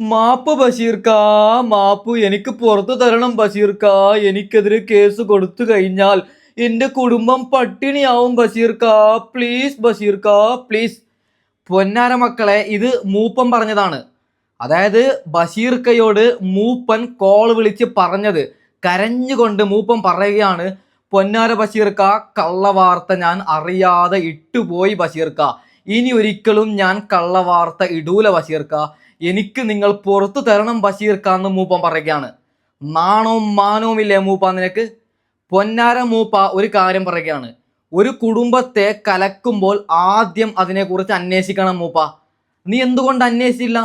മാപ്പ് ബഷീർക്ക, മാപ്പ് എനിക്ക് പുറത്തു തരണം ബഷീർക്ക. എനിക്കെതിരെ കേസ് കൊടുത്തു കഴിഞ്ഞാൽ എന്റെ കുടുംബം പട്ടിണിയാവും ബഷീർക്ക. Please ബഷീർക്ക, please. പൊന്നാര മക്കളെ, ഇത് മൂപ്പൻ പറഞ്ഞതാണ്. അതായത് ബഷീർക്കയോട് മൂപ്പൻ കോൾ വിളിച്ച് പറഞ്ഞത്, കരഞ്ഞുകൊണ്ട് മൂപ്പൻ പറയുകയാണ്, പൊന്നാര ബഷീർക്ക, കള്ളവാർത്ത ഞാൻ അറിയാതെ ഇട്ടുപോയി ബഷീർക്ക. ഇനി ഒരിക്കലും ഞാൻ കള്ളവാർത്ത ഇടൂല ബഷീർക്ക. എനിക്ക് നിങ്ങൾ പുറത്തു തരണം ബഷീർക്ക എന്ന് മൂപ്പൻ പറയുകയാണ്. നാണവും മാനവും ഇല്ലേ മൂപ്പ നിനക്ക്? പൊന്നാര മൂപ്പ ഒരു കാര്യം പറയുകയാണ്, ഒരു കുടുംബത്തെ കലക്കുമ്പോൾ ആദ്യം അതിനെക്കുറിച്ച് അന്വേഷിക്കണം മൂപ്പ. നീ എന്തുകൊണ്ട് അന്വേഷിച്ചില്ല?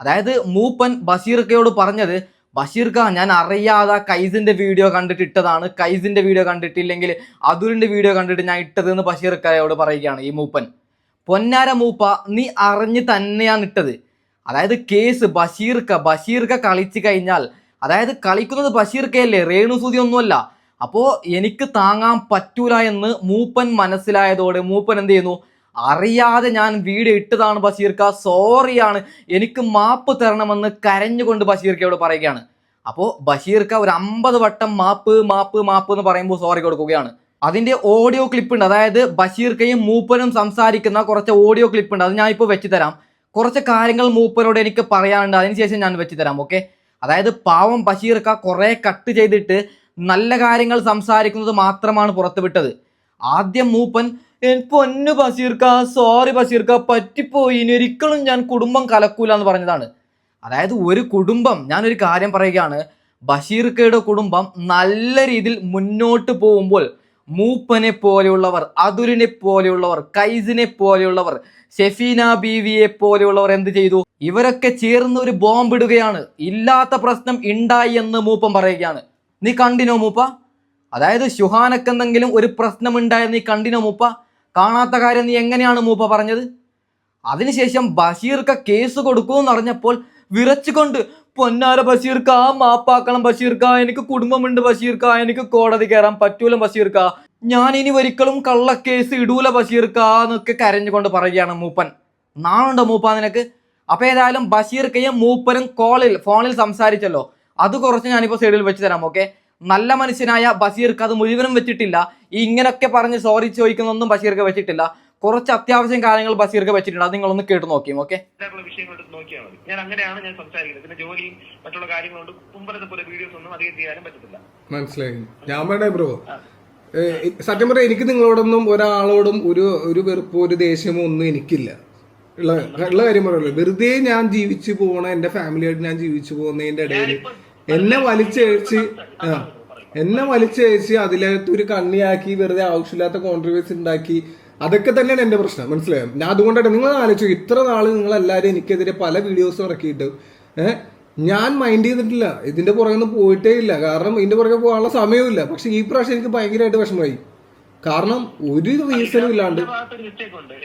അതായത് മൂപ്പൻ ബഷീർക്കയോട് പറഞ്ഞത്, ബഷീർക്ക ഞാൻ അറിയാതെ കൈസിന്റെ വീഡിയോ കണ്ടിട്ട് ഇട്ടതാണ്, കൈസിന്റെ വീഡിയോ കണ്ടിട്ടില്ലെങ്കിൽ അതുലിന്റെ വീഡിയോ കണ്ടിട്ട് ഞാൻ ഇട്ടത് എന്ന് ബഷീർക്കയോട് പറയുകയാണ് ഈ മൂപ്പൻ. പൊന്നാര മൂപ്പ, നീ അറിഞ്ഞ് തന്നെയാണ് ഇട്ടത്. അതായത് കേസ് ബഷീർക്ക കളിച്ചു കഴിഞ്ഞാൽ, അതായത് കളിക്കുന്നത് ബഷീർക്കയല്ലേ, രേണുസുതി ഒന്നുമല്ല. അപ്പോൾ എനിക്ക് താങ്ങാൻ പറ്റൂല എന്ന് മൂപ്പൻ മനസ്സിലായതോടെ മൂപ്പൻ എന്ത് ചെയ്യുന്നു, അറിയാതെ ഞാൻ വീഡിയോ ഇട്ടതാണ് ബഷീർക്ക, സോറിയാണ്, എനിക്ക് മാപ്പ് തരണമെന്ന് കരഞ്ഞുകൊണ്ട് ബഷീർക്കയോട് പറയുകയാണ്. അപ്പോൾ ബഷീർക്ക ഒരു 50 വട്ടം മാപ്പ് മാപ്പ് മാപ്പ് എന്ന് പറയുമ്പോൾ സോറി കൊടുക്കുകയാണ്. അതിന്റെ ഓഡിയോ ക്ലിപ്പ് ഉണ്ട്, അതായത് ബഷീർക്കയും മൂപ്പനും സംസാരിക്കുന്ന കുറച്ച് ഓഡിയോ ക്ലിപ്പ് ഉണ്ട്. അത് ഞാൻ ഇപ്പോൾ വെച്ച് തരാം. കുറച്ച് കാര്യങ്ങൾ മൂപ്പനോട് എനിക്ക് പറയാനുണ്ട്, അതിനുശേഷം ഞാൻ വെച്ച് തരാം. ഓക്കെ? അതായത് പാവം ബഷീർക്ക കുറെ കട്ട് ചെയ്തിട്ട് നല്ല കാര്യങ്ങൾ സംസാരിക്കുന്നത് മാത്രമാണ് പുറത്തുവിട്ടത്. ആദ്യം മൂപ്പൻ, പൊന്നു ബഷീർക്ക, സോറി ബഷീർക്ക, പറ്റിപ്പോയി, ഇനി ഒരിക്കലും ഞാൻ കുടുംബം കലക്കൂല എന്ന് പറഞ്ഞതാണ്. അതായത് ഒരു കുടുംബം, ഞാനൊരു കാര്യം പറയുകയാണ്, ബഷീർക്കയുടെ കുടുംബം നല്ല രീതിയിൽ മുന്നോട്ട് പോകുമ്പോൾ മൂപ്പനെ പോലെയുള്ളവർ, അതുലിനെ പോലെയുള്ളവർ, കൈസിനെ പോലെയുള്ളവർ, ഷെഫീന ബീവിയെ പോലെയുള്ളവർ എന്ത് ചെയ്തു? ഇവരൊക്കെ ചേർന്ന് ഒരു ബോംബ് ഇടുകയാണ്. ഇല്ലാത്ത പ്രശ്നം ഉണ്ടായി എന്ന് മൂപ്പൻ പറയുകയാണ്. നീ കണ്ടിനോ മൂപ്പ? അതായത് ഷുഹാനക്ക് എന്തെങ്കിലും ഒരു പ്രശ്നം ഉണ്ടായെന്ന് നീ കണ്ടിനോ മൂപ്പ? കാണാത്ത കാര്യം നീ എങ്ങനെയാണ് മൂപ്പ പറഞ്ഞത്? അതിനുശേഷം ബഷീർക്ക കേസ് കൊടുക്കുമെന്ന് അറിഞ്ഞപ്പോൾ വിറച്ചുകൊണ്ട്, പൊന്നാര ബഷീർക്ക, മാപ്പാക്കണം ബഷീർക്ക, എനിക്ക് കുടുംബമുണ്ട് ബഷീർക്ക, എനിക്ക് കോടതി കയറാൻ പറ്റൂല ബഷീർക്ക, ഞാൻ ഇനി ഒരിക്കലും കള്ളക്കേസ് ഇടൂല ബഷീർക്ക എന്നൊക്കെ കരഞ്ഞുകൊണ്ട് പറയുകയാണ് മൂപ്പൻ. നാളുണ്ടോ മൂപ്പ നിനക്ക്? അപ്പൊ ഏതായാലും ബഷീർക്കയും മൂപ്പനും ഫോണിൽ സംസാരിച്ചല്ലോ, അത് കുറച്ച് ഞാനിപ്പോൾ സൈഡിൽ വെച്ച് തരാം. ഓക്കെ? നല്ല മനുഷ്യനായ ബഷീർക്ക് അത് മുഴുവനും വെച്ചിട്ടില്ല. ഈ ഇങ്ങനൊക്കെ പറഞ്ഞ് സോറി ചോദിക്കുന്നൊന്നും ബഷീർക്ക് വെച്ചിട്ടില്ല. കുറച്ച് അത്യാവശ്യം കാര്യങ്ങൾ ബഷീർക്ക് വെച്ചിട്ടുണ്ട്. അത് നിങ്ങളൊന്ന് കേട്ട് നോക്കിയും. ഓക്കെ? വിഷയങ്ങൾ നോക്കിയാൽ മതി. ഞാൻ അങ്ങനെയാണ് ഞാൻ സംസാരിക്കുന്നത്. പിന്നെ ജോലിയും മറ്റുള്ള കാര്യങ്ങളുണ്ട്, മുമ്പത്തെ പോലെ വീഡിയോസ് ഒന്നും അധികം ചെയ്യാനും പറ്റത്തില്ല. മനസ്സിലായി. ഞാൻ വേണ്ടേ ബ്രോ, സത്യം പറയാം, എനിക്ക് നിങ്ങളോടൊന്നും ഒരാളോടും ഒരു വെറുപ്പോ ഒരു ദേഷ്യമോ ഒന്നും എനിക്കില്ല. ഉള്ള കാര്യം പറയുള്ളൂ. വെറുതെ ഞാൻ ജീവിച്ചു പോകണ, എന്റെ ഫാമിലിയായിട്ട് ഞാൻ ജീവിച്ചു പോകുന്നതിന്റെ ഇടയിൽ എന്നെ വലിച്ചയച്ച് അതിലകത്ത് ഒരു കണ്ണിയാക്കി വെറുതെ ആവശ്യമില്ലാത്ത കോൺട്രിബ്യൂസ് ഉണ്ടാക്കി, അതൊക്കെ തന്നെയാണ് എന്റെ പ്രശ്നം. മനസ്സിലായോ? ഞാൻ അതുകൊണ്ടാണ് നിങ്ങൾ ആലോചിച്ചു, ഇത്ര നാള് നിങ്ങൾ എല്ലാവരും എനിക്കെതിരെ പല വീഡിയോസ് ഇറക്കിയിട്ട് ഞാൻ മൈൻഡ് ചെയ്തിട്ടില്ല, ഇതിന്റെ പുറകെ പോയിട്ടേ ഇല്ല. കാരണം ഇതിന്റെ പുറകെ പോകാനുള്ള സമയമില്ല. പക്ഷെ ഈ പ്രാവശ്യം എനിക്ക് ഭയങ്കരമായിട്ട് വിഷമമായി. കാരണം ഒരു റീസണും ഇല്ലാണ്ട്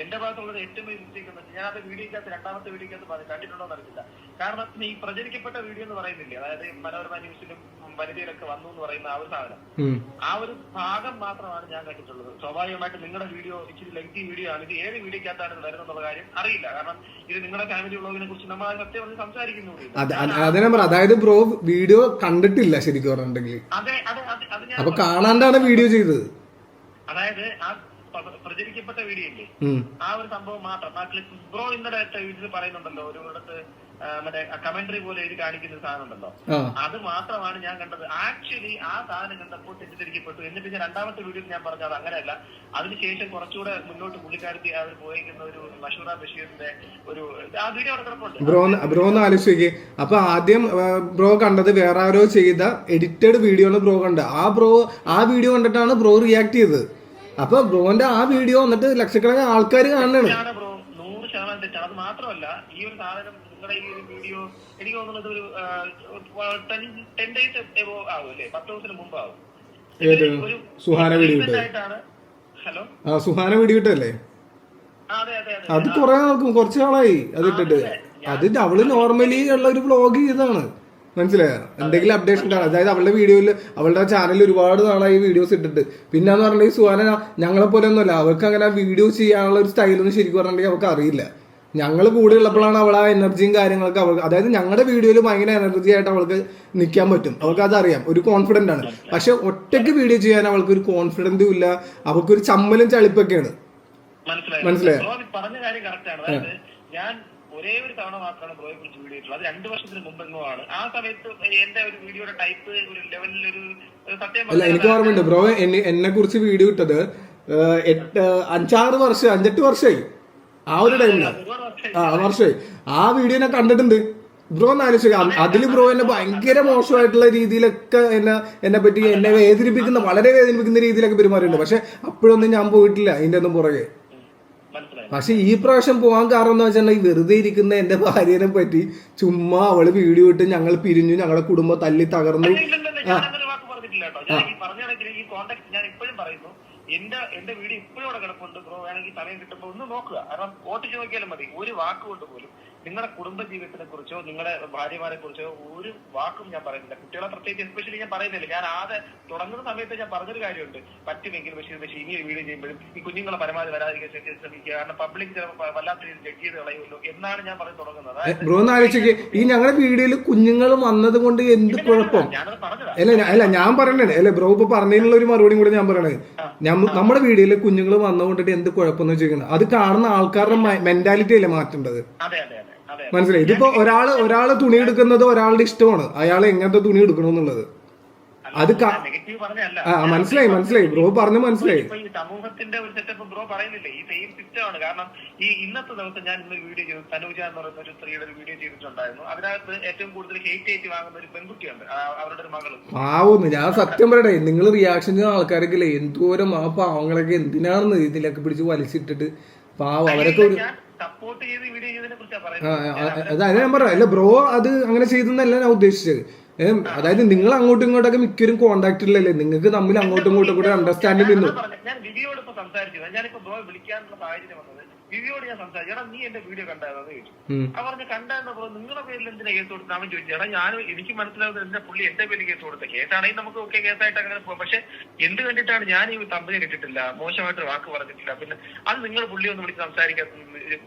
എന്റെ ഭാഗത്തുള്ളത് ഏറ്റവും വലിയ മിസ്റ്റേക്ക് എന്ന് വെച്ചാൽ, ഞാൻ അത് വീഡിയോക്കകത്ത് രണ്ടാമത്തെ വീഡിയോക്കകത്ത് കണ്ടിട്ടുണ്ടോ എന്നറിയില്ല. കാരണം ഈ പ്രചരിക്കപ്പെട്ട വീഡിയോ എന്ന് പറയുന്നില്ലേ, അതായത് മനോരമ ന്യൂസിലും വനിതയിലൊക്കെ വന്നു എന്ന് പറയുന്ന ആ ഒരു സാധനം, ആ ഒരു ഭാഗം മാത്രമാണ് ഞാൻ കണ്ടിട്ടുള്ളത്. സ്വാഭാവികമായിട്ട് നിങ്ങളുടെ വീഡിയോ ഇച്ചിരി ലെങ്തി വീഡിയോ ആണ്. ഇത് ഏത് വീഡിയോക്കകത്താണ് ഇത് വരുന്നുള്ള കാര്യം അറിയില്ല. കാരണം ഇത് നിങ്ങളുടെ ഫാമിലി വ്ളോഗിനെ കുറിച്ച് നമ്മൾ സത്യം പറഞ്ഞ് സംസാരിക്കുന്നു. അതായത് ബ്രോ വീഡിയോ കണ്ടിട്ടില്ല ശരിക്കും പറഞ്ഞിട്ടുണ്ടെങ്കിൽ. അപ്പൊ കാണാണ്ടാണ് വീഡിയോ ചെയ്തത്. അതായത് ആ പ്രചരിക്കപ്പെട്ട വീഡിയോ ഇല്ലേ, ആ ഒരു സംഭവം മാത്രം, ആ ക്ലിപ്പ് ബ്രോ ഇന്നലെ വീട്ടിൽ പറയുന്നുണ്ടല്ലോ, ഒരു ഇടത്ത് മറ്റേ കമന്ററി പോലെ എഴുതി കാണിക്കുന്ന സാധനം ഉണ്ടല്ലോ, അത് മാത്രമാണ് ഞാൻ കണ്ടത്. ആക്ച്വലി ആ സാധനം കണ്ടപ്പോൾ തെറ്റിദ്ധരിക്കപ്പെട്ടു. എന്നിട്ട് ഞാൻ രണ്ടാമത്തെ വീഡിയോയിൽ ഞാൻ പറഞ്ഞത് അങ്ങനെയല്ല. അതിനുശേഷം കുറച്ചുകൂടെ മുന്നോട്ട് പുള്ളിക്കാരത്തി അവർ പോയിരിക്കുന്ന ഒരു മഷൂറ ബഷീറിന്റെ ഒരു ആ വീഡിയോ അവിടെ കിടപ്പുണ്ട്. ബ്രോ ഒന്ന് ആലോചിക്കേ. അപ്പൊ ആദ്യം ബ്രോ കണ്ടത് വേറെ ആരോ ചെയ്ത എഡിറ്റഡ് വീഡിയോ ആണ് ബ്രോ കണ്ടത്. ആ വീഡിയോ കണ്ടിട്ടാണ് ബ്രോ റിയാക്ട് ചെയ്തത്. അപ്പൊ ബ്രോന്റെ ആ വീഡിയോ വന്നിട്ട് ലക്ഷക്കണക്കിന് ആൾക്കാർ കാണുന്നതാണ്. ബ്രോ 100% തെറ്റാണ്. അത് മാത്രമല്ല, ഈ ഒരു സാധനം നിങ്ങളുടെ ഈ ഒരു വീഡിയോ എനിക്ക് തോന്നുന്നത് ഒരു 10 days ആവും അല്ലേ, 10 ദിവസത്തിന് മുമ്പ് ആവും. സുഹാന വീഡിയോ ഹലോ, സുഹാന വീഡിയോ ഇട്ടല്ലേ? അതെ അതെ അതെ, അത് കുറച്ച് നാളായി അത് ഇട്ടിട്ട്. അത് അവള് നോർമലി ഉള്ള ഒരു വ്ളോഗ് ചെയ്താണ്. മനസ്സിലായോ? എന്തെങ്കിലും അപ്ഡേഷൻ കാണാം. അതായത് അവളുടെ വീഡിയോയിൽ, അവളുടെ ചാനലിൽ ഒരുപാട് നാളായി വീഡിയോസ് ഇട്ടിട്ട്. പിന്നെന്ന് പറഞ്ഞാൽ ഈ സുഹാന ഞങ്ങളെ പോലെ ഒന്നുമല്ല, അവർക്ക് അങ്ങനെ വീഡിയോ ചെയ്യാനുള്ള ഒരു സ്റ്റൈലൊന്നും ശരിക്കും പറഞ്ഞിട്ടുണ്ടെങ്കിൽ അവർക്ക് അറിയില്ല. ഞങ്ങൾ കൂടെ ഉള്ളപ്പോഴാണ് അവൾ ആ എനർജിയും കാര്യങ്ങളൊക്കെ അവൾക്ക്, അതായത് ഞങ്ങളുടെ വീഡിയോയിൽ ഭയങ്കര എനർജി ആയിട്ട് അവൾക്ക് നിൽക്കാൻ പറ്റും, അവൾക്ക് അതറിയാം, ഒരു കോൺഫിഡന്റ് ആണ്. പക്ഷെ ഒറ്റയ്ക്ക് വീഡിയോ ചെയ്യാൻ അവൾക്ക് ഒരു കോൺഫിഡന്റും ഇല്ല, അവൾക്കൊരു ചമ്മലും ചളിപ്പൊക്കെയാണ്. മനസ്സിലായോ? പറഞ്ഞ കാര്യം കറക്റ്റ് ആണ്. അതായത് ഞാൻ ഒരേ ഒരു തവണ മാത്രമാണ് ബ്രോയെ കുറിച്ച് വീഡിയോ ഇട്ടുള്ളത്, അത് 2 വർഷത്തിന് മുമ്പെങ്ങോ ആണ്. ആ സമയത്ത് എന്റെ ഒരു വീഡിയോയുടെ ടൈപ്പ് ഒരു ലെവലിൽ ഒരു സത്യം അല്ല, എനിക്ക് ഓർമ്മയുണ്ട് ബ്രോ എന്നെ കുറിച്ച് വീഡിയോ ഇട്ടത് 5-6 വർഷം 5-8 വർഷമായി ആ ഒരു ടൈമില്. വർഷമായി ആ വീഡിയോ ഞാൻ കണ്ടിട്ടുണ്ട്. ബ്രോ ഒന്ന് ആലോചിക്കുക, അതില് ബ്രോ എന്നെ ഭയങ്കര മോശമായിട്ടുള്ള രീതിയിലൊക്കെ എന്നെ പറ്റി എന്നെ വേദനിപ്പിക്കുന്ന, വളരെ വേദനിപ്പിക്കുന്ന രീതിയിലൊക്കെ പെരുമാറിയിട്ടുണ്ട്. പക്ഷെ അപ്പോഴൊന്നും ഞാൻ പോയിട്ടില്ല ഇതിന്റെ ഒന്നും പുറകെ. പക്ഷെ ഈ പ്രാവശ്യം പോകാൻ കാരണം എന്ന് വെച്ചിട്ടുണ്ടെങ്കിൽ വെറുതെ ഇരിക്കുന്ന എന്റെ ഭാര്യനെ പറ്റി ചുമ്മാ അവള് വീഡിയോ ഇട്ട് ഞങ്ങൾ പിരിഞ്ഞു, ഞങ്ങളുടെ കുടുംബം തല്ലി തകർന്നു. എന്റെ വീഡിയോ ഇപ്പോഴും അവിടെ കിടപ്പുണ്ട്. ബ്രോ വേണമെങ്കിൽ സമയം കിട്ടുമ്പോൾ ഒന്ന് നോക്കുക. കാരണം ഓട്ടിച്ച് നോക്കിയാലും മതി. ഒരു വാക്കുകൊണ്ട് പോലും നിങ്ങളുടെ കുടുംബ ജീവിതത്തിനെ കുറിച്ചോ നിങ്ങളുടെ ഭാര്യമാരെ കുറിച്ചോ ഒരു വാക്കും ഞാൻ പറയുന്നില്ല. കുട്ടികളെ പ്രത്യേകിച്ച് എസ്പെഷ്യലി ഞാൻ പറയുന്നില്ല. ഞാൻ ആദ്യം തുടങ്ങുന്ന സമയത്ത് ഞാൻ പറഞ്ഞൊരു കാര്യമുണ്ട്, പറ്റുമെങ്കിൽ പക്ഷേ ഇനി വീഡിയോ ചെയ്യുമ്പോഴും ഈ കുഞ്ഞുങ്ങളെ പരമാവധി വരാതിരിക്കാൻ ശ്രമിക്കുക. കാരണം പബ്ലിക് ചിലപ്പോൾ വല്ലാത്ത രീതിയിൽ ജഡ്ജ് ചെയ്ത് കളയുമല്ലോ എന്നാണ് ഞാൻ പറഞ്ഞു തുടങ്ങുന്നത്. ബ്രോ ഒന്ന് ആലോചിക്ക്, ഈ ഞങ്ങളുടെ വീഡിയോയിൽ കുഞ്ഞുങ്ങൾ വന്നത് കൊണ്ട് എന്ത് കുഴപ്പം? അല്ല ഞാൻ പറയണേ, അല്ലെ ബ്രോ ഇപ്പൊ പറഞ്ഞതിനുള്ള ഒരു മറുപടിയും കൂടെ ഞാൻ പറയണേ. നമ്മുടെ വീഡിയോയിൽ കുഞ്ഞുങ്ങൾ വന്നുകൊണ്ടിട്ട് എന്ത് കുഴപ്പമെന്ന് വെച്ചിരിക്കുന്നത്, അത് കാണുന്ന ആൾക്കാരുടെ മെന്റാലിറ്റി അല്ലേ മാറ്റേണ്ടത്. മനസ്സിലായി? ഇതിപ്പോ ഒരാള് തുണി എടുക്കുന്നത് ഒരാളുടെ ഇഷ്ടമാണ്, അയാൾ എങ്ങനത്തെ തുണി എടുക്കണമെന്നുള്ളത്. അത് മനസ്സിലായി ബ്രോ പറഞ്ഞു മനസ്സിലായി. സമൂഹത്തിന്റെ ഒരു സെറ്റപ്പ് ബ്രോ പറയുന്നില്ലേ, ഈ സെയിം സിസ്റ്റം ആണ്. കാരണം ഈ ഇന്നത്തെ ദിവസം ഞാൻ ഇന്ന് വീഡിയോ ചെയ്തു, തനൂജ എന്ന് പറയുന്ന ഒരു സ്ത്രീയുടെ ഒരു വീഡിയോ ചെയ്തിട്ടുണ്ടായിരുന്നു. അതിനകത്ത് ഏറ്റവും കൂടുതൽ ഹേറ്റ് വാങ്ങുന്ന ഒരു പെൺകുട്ടിയുണ്ട്, അവരുടെ ഒരു മകള്. പാവന്ന് ഞാൻ സത്യം പറയട്ടെ, നിങ്ങൾ റിയാക്ഷൻ ചെയ്യുന്ന ആൾക്കാരൊക്കെ എന്തോരം ആ പാവങ്ങളൊക്കെ എന്തിനാണെന്ന് ഇതിലൊക്കെ പിടിച്ച് വലിച്ചിട്ടിട്ട് പാവം അവരൊക്കെ ഒരു സപ്പോർട്ട് ചെയ്ത് വീഡിയോ ചെയ്തതിനെ കുറിച്ചാണ് പറയുന്നത്. അതായത് ഞാൻ പറയാം, അല്ല ബ്രോ അത് അങ്ങനെ ചെയ്തെന്നല്ല ഞാൻ ഉദ്ദേശിച്ചത്. അതായത് നിങ്ങൾ അങ്ങോട്ടും ഇങ്ങോട്ടൊക്കെ മിക്കവരും കോണ്ടാക്റ്റിലല്ലേ, നിങ്ങൾക്ക് തമ്മിൽ അങ്ങോട്ടും ഇങ്ങോട്ടും കൂടെ അണ്ടർസ്റ്റാൻഡിംഗ് നിന്നു. ഞാൻ വിവിയോട് ഇപ്പൊ സംസാരിച്ചു, ഞാനിപ്പോ ബ്രോ വിളിക്കാനുള്ള സാഹചര്യം വന്നത് വിവിയോട് ഞാൻ സംസാരിച്ചു. എടാ നീ എന്റെ വീഡിയോ കണ്ടായിരുന്നു ചോദിച്ചു. അവർ പറഞ്ഞ് കണ്ടായിരുന്നു ബ്രോ, നിങ്ങളുടെ പേരിൽ എന്തിനാ കേസ് കൊടുത്തത്? അവൻ ചോദിച്ചു. എടാ ഞാൻ എനിക്ക് മനസ്സിലാവുന്നത് എന്റെ പുള്ളി എന്റെ പേരിൽ കേസ് കൊടുത്ത കേസാണെങ്കിൽ നമുക്ക് ഓക്കെ കേസായിട്ട് അങ്ങനെ പോകാം. പക്ഷെ എന്ത് കണ്ടിട്ടാണ് ഞാൻ ഈ കമ്പനി ഇട്ടിട്ടില്ല, മോശമായിട്ട് വാക്ക് പറഞ്ഞിട്ടില്ല, പിന്നെ അത് നിങ്ങൾ പുള്ളി ഒന്ന് വിളിച്ച് സംസാരിക്കാത്ത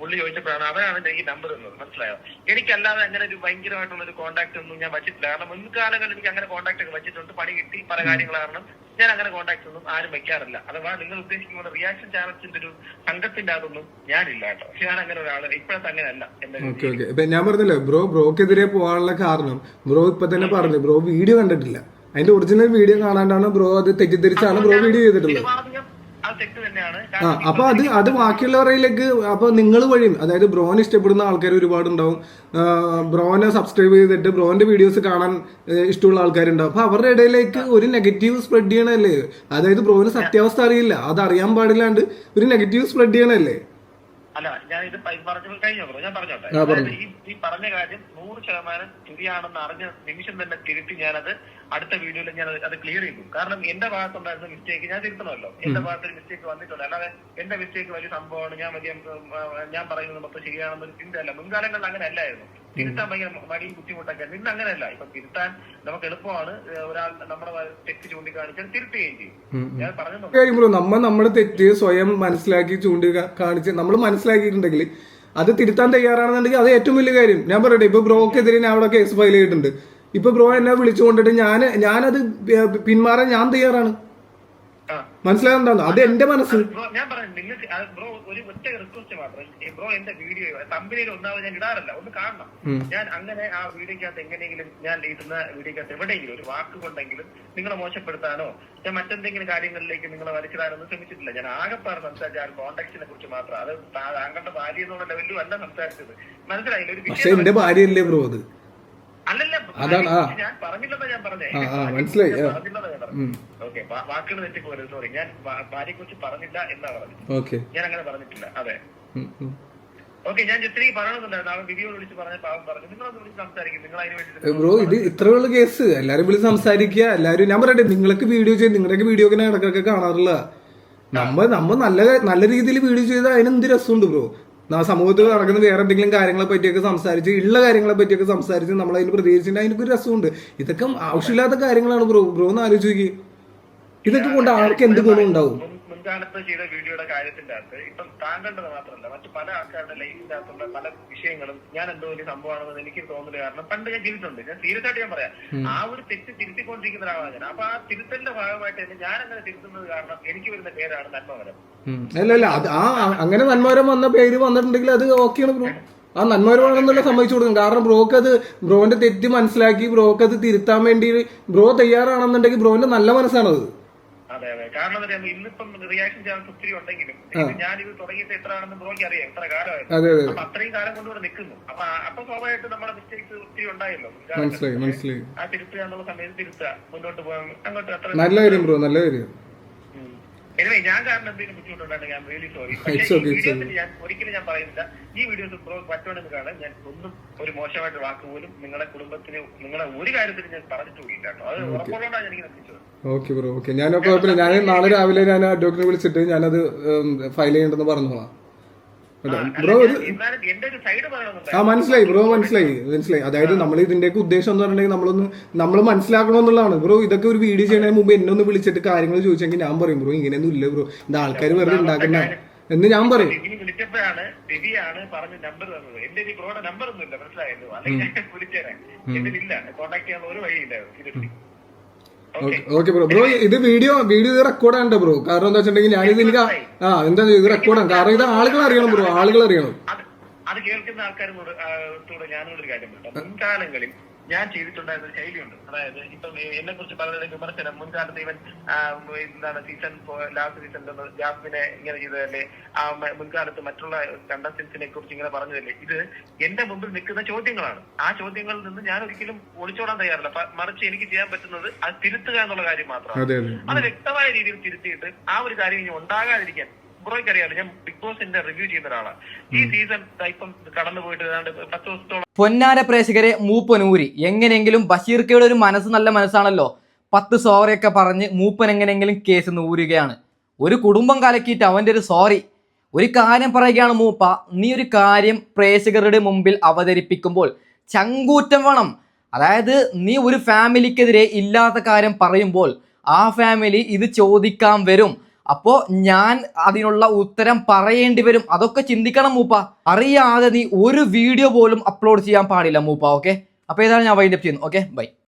പുള്ളി ചോദിച്ചപ്പോഴാണ് അവരാണ് എനിക്ക് നമ്പർ തന്നത്. മനസ്സിലായോ? എനിക്കല്ലാതെ അങ്ങനെ ഒരു ഭയങ്കരമായിട്ടുള്ള ഒരു കോൺടാക്ട് ഒന്നും ഞാൻ വെച്ചിട്ടില്ല. കാരണം മുൻകാലങ്ങളിൽ എനിക്ക് അങ്ങനെ കോൺടാക്ട് ഒക്കെ വെച്ചിട്ടുണ്ട്, പണി കിട്ടി പല കാര്യങ്ങൾ കാരണം ഞാൻ അങ്ങനെ കോൺടാക്ട് ഒന്നും ആരും വെക്കാറില്ല. അഥവാ നിങ്ങൾ ഉദ്ദേശിക്കുന്ന റിയാക്ഷൻ ചാനൽസിന്റെ ഒരു സംഘത്തിന്റെ അതൊന്നും ഞാനില്ല കേട്ടോ. പക്ഷെ ഞാൻ അങ്ങനെ ഒരാള് ഇപ്പോഴത്തെ അങ്ങനെയല്ല. എന്റെ ഞാൻ പറഞ്ഞല്ലോ ബ്രോക്കെതിരെ പോകാനുള്ള കാരണം ബ്രോ ഇപ്പൊ തന്നെ പറഞ്ഞു, ബ്രോ വീഡിയോ കണ്ടിട്ടില്ല. അതിന്റെ ഒറിജിനൽ വീഡിയോ കാണാണ്ടാണ് ബ്രോ അത് തെറ്റിദ്ധരിച്ചാണ് ബ്രോ വീഡിയോ ചെയ്തിട്ടുള്ളത്. അപ്പൊ അത് ബാക്കിയുള്ളവരിലേക്ക് അപ്പൊ നിങ്ങൾ വഴിയും, അതായത് ബ്രോനെ ഇഷ്ടപ്പെടുന്ന ആൾക്കാർ ഒരുപാടുണ്ടാവും, ബ്രോനെ സബ്സ്ക്രൈബ് ചെയ്തിട്ട് ബ്രോന്റെ വീഡിയോസ് കാണാൻ ഇഷ്ടമുള്ള ആൾക്കാരുണ്ടാവും. അപ്പൊ അവരുടെ ഇടയിലേക്ക് ഒരു നെഗറ്റീവ് സ്പ്രെഡ് ചെയ്യണല്ലേ. അതായത് ബ്രോന് സത്യാവസ്ഥ അറിയില്ല, അത് അറിയാൻ പാടില്ലാണ്ട് ഒരു നെഗറ്റീവ് സ്പ്രെഡ് ചെയ്യണല്ലേ. അല്ല ഞാൻ ഇത് പറഞ്ഞു കഴിഞ്ഞോ ബ്രോ? ഞാൻ പറഞ്ഞോട്ടെ. ഈ പറഞ്ഞ കാര്യം 100% ശരിയാണെന്ന് അറിഞ്ഞ നിമിഷം തന്നെ തിരുത്തി ഞാനത് അടുത്ത വീഡിയോയിൽ ഞാൻ അത് ക്ലിയർ ചെയ്തു. കാരണം എന്റെ ഭാഗത്തുണ്ടായിരുന്ന മിസ്റ്റേക്ക് ഞാൻ തിരുത്തണമല്ലോ. എന്റെ ഭാഗത്തൊരു മിസ്റ്റേക്ക് വന്നിട്ടുണ്ട്. അല്ലാതെ എന്റെ മിസ്റ്റേക്ക് വലിയ സംഭവമാണ്, ഞാൻ പറയുന്നത് മൊത്തം ശരിയാണെന്നൊരു ചിന്തയല്ല. മുൻകാലങ്ങളിൽ അങ്ങനെ അല്ലായിരുന്നു. തിരുത്താൻ ഭയങ്കര മടിയും ബുദ്ധിമുട്ടൊക്കെ. ഇന്ന് അങ്ങനെയല്ല. ഇപ്പൊ തിരുത്താൻ നമുക്ക് എളുപ്പമാണ്. ഒരാൾ നമ്മുടെ തെറ്റ് ചൂണ്ടിക്കാണിച്ചാൽ തിരുത്തുകയും ചെയ്യും. ഞാൻ പറഞ്ഞു നമ്മുടെ തെറ്റ് സ്വയം മനസ്സിലാക്കി ചൂണ്ടിക്കാണിച്ച് നമ്മൾ മനസ്സിലാക്കിയിട്ടുണ്ടെങ്കിൽ അത് തിരുത്താൻ തയ്യാറാണെന്നുണ്ടെങ്കിൽ അത് ഏറ്റവും വലിയ കാര്യം. ഞാൻ പറയട്ടെ, ഇപ്പൊ ബ്രോക്കെതിരെ ഞാൻ അവിടെ കേസ് ഫയൽ ചെയ്തിട്ടുണ്ട്. ഇപ്പൊ ബ്രോ എന്നെ വിളിച്ചുകൊണ്ടിട്ട് ഞാനത് പിന്മാറാൻ ഞാൻ തയ്യാറാണ്. മനസ്സിലാകുന്നുണ്ടോ? അത് എന്റെ മനസ്സ്. ഞാൻ പറഞ്ഞു നിങ്ങൾക്ക് ബ്രോ ഒരു ഒറ്റ റിക്വസ്റ്റ് മാത്രം. ബ്രോ എന്റെ വീഡിയോ തമ്പിലിൽ ഒന്നാമത് ഞാൻ ഇടാറില്ല, ഒന്ന് കാണണം. ഞാൻ അങ്ങനെ ആ വീഡിയോക്കകത്ത് എങ്ങനെയെങ്കിലും ഞാൻ ഇടുന്ന വീഡിയോക്കകത്ത് എവിടെയെങ്കിലും ഒരു വാക്ക് കൊണ്ടെങ്കിലും നിങ്ങളെ മോശപ്പെടുത്താനോ ഞാൻ മറ്റെന്തെങ്കിലും കാര്യങ്ങളിലേക്ക് നിങ്ങളെ വലിച്ചിടാനൊന്നും ശ്രമിച്ചിട്ടില്ല. ഞാൻ ആകെപ്പാട് സംസാരിച്ച ആ കോൺടാക്റ്റിനെ കുറിച്ച് മാത്രം. അത് താങ്കളുടെ ഭാര്യ എന്നുള്ള ലെവലിലും അല്ല സംസാരിച്ചത്. മനസ്സിലായില്ല? ഒരു പക്ഷെ എന്റെ ഭാര്യയല്ലേ ബ്രോ അത്? അല്ലല്ല, ഞാൻ പറഞ്ഞില്ലെന്നാ ഞാൻ പറഞ്ഞേ. മനസ്സിലായി. ഓക്കെ, വാക്കുകൾ തെറ്റിപ്പോലും. സോറി, ഞാൻ ഭാര്യയെ കുറിച്ച് പറഞ്ഞില്ല എന്നാ പറഞ്ഞു. ഞാൻ അങ്ങനെ പറഞ്ഞിട്ടില്ല. അതെ, ഓക്കെ. ഞാൻ ജസ്റ്റ് പറയണമെന്നുണ്ടായിരുന്നു. അവൻ വീഡിയോ വിളിച്ച് പറഞ്ഞ പാവം പറഞ്ഞു. നിങ്ങളൊന്ന് വിളിച്ച് സംസാരിക്കും. നിങ്ങൾ അതിന് വേണ്ടി ബ്രോ ഇത് ഇത്രയുള്ള കേസ് എല്ലാരും വിളിച്ച് സംസാരിക്കുക. എല്ലാരും ഞാൻ പറയട്ടെ, നിങ്ങൾക്ക് വീഡിയോ ചെയ്ത് നിങ്ങളുടെയൊക്കെ വീഡിയോ ഒക്കെ ഇടയ്ക്കൊക്കെ കാണാറില്ല. നമ്മ നല്ല രീതിയിൽ വീഡിയോ ചെയ്ത് അതിനെന്ത് രസമുണ്ട് ബ്രോ. സമൂഹത്തിൽ നടക്കുന്ന വേറെ എന്തെങ്കിലും കാര്യങ്ങളെ പറ്റിയൊക്കെ സംസാരിച്ച് ഉള്ള കാര്യങ്ങളെ പറ്റിയൊക്കെ സംസാരിച്ച് നമ്മൾ അതിന് പ്രതികരിച്ചിട്ട് അതിനൊക്കെ ഒരു രസമുണ്ട്. ഇതൊക്കെ ആവശ്യമില്ലാത്ത കാര്യങ്ങളാണ് ബ്രോ. ബ്രോ ഒന്ന് ആലോചിച്ച് നോക്കി, ഇതൊക്കെ കൊണ്ട് ആർക്ക് എന്ത് ഗുണം ഉണ്ടാവും? മുൻകാലത്ത് ചെയ്ത വീഡിയോയുടെ കാര്യത്തിന്റെ അകത്ത് ഇപ്പം താങ്കളുടെ മാത്രമല്ല മറ്റു പല ആൾക്കാരുടെ ലൈഫിന്റെ അകത്തുള്ള പല വിഷയങ്ങളും ഞാൻ എന്തോ വലിയ സംഭവമാണെന്ന് എനിക്ക് തോന്നുന്നത് കാരണം പണ്ട് ഞാൻ ചെയ്തിട്ടുണ്ട്. ഞാൻ സീരിയസ് ആയിട്ട് ഞാൻ പറയാം, ആ ഒരു തെറ്റ് തിരുത്തിക്കൊണ്ടിരിക്കുന്ന ഒരാളാണ് ഞാൻ. അപ്പൊ ആ തിരുത്തലിന്റെ ഭാഗമായിട്ട് തന്നെ ഞാൻ അങ്ങനെ തിരുത്തുന്നത് കാരണം എനിക്ക് വരുന്ന പേരാണ് നന്മകരം. അല്ല അത് അങ്ങനെ നന്മകരം വന്ന പേര് വന്നിട്ടുണ്ടെങ്കിൽ അത് ഓക്കെയാണ് ബ്രോ. ആ നന്മകരമാണെന്നുള്ള സമ്മതിച്ചു കൊടുക്കും. കാരണം ബ്രോക്ക് അത് ബ്രോന്റെ തെറ്റ് മനസ്സിലാക്കി ബ്രോക്ക് അത് തിരുത്താൻ വേണ്ടി ബ്രോ തയ്യാറാണെന്നുണ്ടെങ്കിൽ ബ്രോന്റെ നല്ല മനസ്സാണത്. അതെ അതെ, കാരണം എന്താ പറയുക, ഇന്നിപ്പം റിയാക്ഷൻ ചാനൽസ് ഒത്തിരി ഉണ്ടെങ്കിലും ഞാനിത് തുടങ്ങിയിട്ട് എത്ര ആണെന്ന് ബ്രോയ്ക്ക് അറിയാം, എത്ര കാലമായിരുന്നു. അപ്പൊ അത്രയും കാലം കൊണ്ട് ഇവിടെ നിൽക്കുന്നു. അപ്പൊ സ്വാഭാവികമായിട്ട് നമ്മുടെ മിസ്റ്റേക്സ് ഒത്തിരി ഉണ്ടായല്ലോ. മനസ്സിലായി. ആ തിരുത്തുക എന്നുള്ള സമയത്ത് തിരുത്തുക, മുന്നോട്ട് പോകാൻ അങ്ങോട്ട് അത്ര നല്ല കാര്യം ബ്രോ, നല്ല കാര്യം. എനിവേ ഞാൻ കാരണം എന്തെങ്കിലും ബുദ്ധിമുട്ടുണ്ടെങ്കിൽ ഞാൻ റിയലി സോറി. പക്ഷേ ഈ വീഡിയോസിൽ ഞാൻ ഒരിക്കലും ഞാൻ പറയുന്നില്ല, ഈ വീഡിയോസ് ബ്രോ പറ്റുവാണെന്ന് കാണാൻ ഞാൻ ഒന്നും ഒരു മോശമായിട്ട് വാക്ക് പോലും നിങ്ങളുടെ കുടുംബത്തിന് നിങ്ങളെ ഒരു കാര്യത്തിലും ഞാൻ പറഞ്ഞിട്ട് കൂടിയില്ല കേട്ടോ. അത് ഉറപ്പുകൊണ്ടാണ് എനിക്ക് നിർത്തിച്ചത്. Okay bro, okay. ഞാനപ്പോ ഞാൻ നാളെ രാവിലെ ഞാൻ അഡ്വക്കേറ്റിനെ വിളിച്ചിട്ട് ഞാനത് ഫയൽ ചെയ്യണ്ടെന്ന് പറഞ്ഞോളാം ബ്രോ. മനസ്സിലായി ബ്രോ, മനസ്സിലായി. അതായത് നമ്മൾ ഇതിന്റെയൊക്കെ ഉദ്ദേശം എന്ന് പറഞ്ഞിട്ടുണ്ടെങ്കിൽ നമ്മൾ മനസ്സിലാക്കണമെന്നുള്ളതാണ് ബ്രോ. ഇതൊക്കെ ഒരു വീഡിയോ ചെയ്യുന്നതിന് മുമ്പ് എന്നെ ഒന്ന് വിളിച്ചിട്ട് കാര്യങ്ങൾ ചോദിച്ചെങ്കിൽ ഞാൻ പറയും ബ്രോ ഇങ്ങനെയൊന്നും ഇല്ല ബ്രോ, ഇത് ആൾക്കാർ വെറുതെ ഉണ്ടാക്കുന്ന എന്ന് ഞാൻ പറയും. വിളിച്ചപ്പോഴാണ് ദിവ്യാണ് പറഞ്ഞ നമ്പർ തന്നത്. എന്റെ ഈ ബ്രോയുടെ നമ്പർ ഒന്നും ഇല്ല, മനസ്സിലായല്ലോ. അല്ലെങ്കിൽ ഞാൻ വിളിച്ചേരാൻ എന്റെ ഇല്ല, കോൺടാക്ട് ചെയ്യാൻ ഒരു വഴിയില്ല. Okay bro. ബ്രോ ഇത് വീഡിയോ റെക്കോർഡ് ആണ് ബ്രോ. കാരണം എന്താ വെച്ചിട്ടുണ്ടെങ്കിൽ ഞാനിത് എനിക്ക് എന്താ ഇത് റെക്കോർഡാണ്. കാരണം ഇത് ആളുകൾ അറിയണം ബ്രോ, ആളുകൾ അറിയണം. അത് കേൾക്കുന്ന ആൾക്കാരോട് ഞാനൊരു കാര്യം പറയാം. മുൻകാലങ്ങളിൽ ഞാൻ ചെയ്തിട്ടുണ്ടായിരുന്ന ഒരു ശൈലിയുണ്ട്. അതായത് ഇപ്പം എന്നെ കുറിച്ച് പലരുടെ വിമർശനം, മുൻകാലത്ത് ഇവൻ എന്താണ് ലാസ്റ്റ് സീസണിൽ ജാസ്മിനെ ഇങ്ങനെ ചെയ്തതല്ലേ, മുൻകാലത്ത് മറ്റുള്ള കണ്ടസ്റ്റൻസിനെ കുറിച്ച് ഇങ്ങനെ പറഞ്ഞതല്ലേ, ഇത് എന്റെ മുമ്പിൽ നിൽക്കുന്ന ചോദ്യങ്ങളാണ്. ആ ചോദ്യങ്ങളിൽ നിന്ന് ഞാൻ ഒരിക്കലും ഒളിച്ചോടാൻ തയ്യാറില്ല. മറിച്ച് എനിക്ക് ചെയ്യാൻ പറ്റുന്നത് അത് തിരുത്തുക എന്നുള്ള കാര്യം മാത്രമാണ്. അത് വ്യക്തമായ രീതിയിൽ തിരുത്തിയിട്ട് ആ ഒരു കാര്യം ഇനി ഉണ്ടാകാതിരിക്കാൻ ബ്രോയ്ക്ക് അറിയാലോ, ഞാൻ ബിഗ് ബോസിന്റെ റിവ്യൂ ചെയ്യുന്ന ഒരാളാണ്. ഈ സീസൺ ഇപ്പം കടന്നു പോയിട്ട് 10 ദിവസത്തോളം. പൊന്നാര പ്രേക്ഷകരെ, മൂപ്പനൂരി എങ്ങനെയെങ്കിലും ബഷീർക്കയുടെ ഒരു മനസ്സ് നല്ല മനസ്സാണല്ലോ, 10 സോറിയൊക്കെ പറഞ്ഞ് മൂപ്പൻ എങ്ങനെയെങ്കിലും കേസ് നൂരുകയാണ്. ഒരു കുടുംബം കലക്കിയിട്ട് അവന്റെ ഒരു സോറി. ഒരു കാര്യം പറയുകയാണ് മൂപ്പ, നീ ഒരു കാര്യം പ്രേക്ഷകരുടെ മുമ്പിൽ അവതരിപ്പിക്കുമ്പോൾ ചങ്കൂറ്റം വേണം. അതായത് നീ ഒരു ഫാമിലിക്കെതിരെ ഇല്ലാത്ത കാര്യം പറയുമ്പോൾ ആ ഫാമിലി ഇത് ചോദിക്കാൻ വരും. അപ്പോൾ ഞാൻ അതിനുള്ള ഉത്തരം പറയേണ്ടി വരും. അതൊക്കെ ചിന്തിക്കണം മൂപ്പ. അറിയാതെ നീ ഒരു വീഡിയോ പോലും അപ്ലോഡ് ചെയ്യാൻ പാടില്ല മൂപ്പ. ഓക്കെ, അപ്പോൾ ഏതാണ് ഞാൻ വൈൻഡപ്പ് ചെയ്യുന്നു. Okay, by.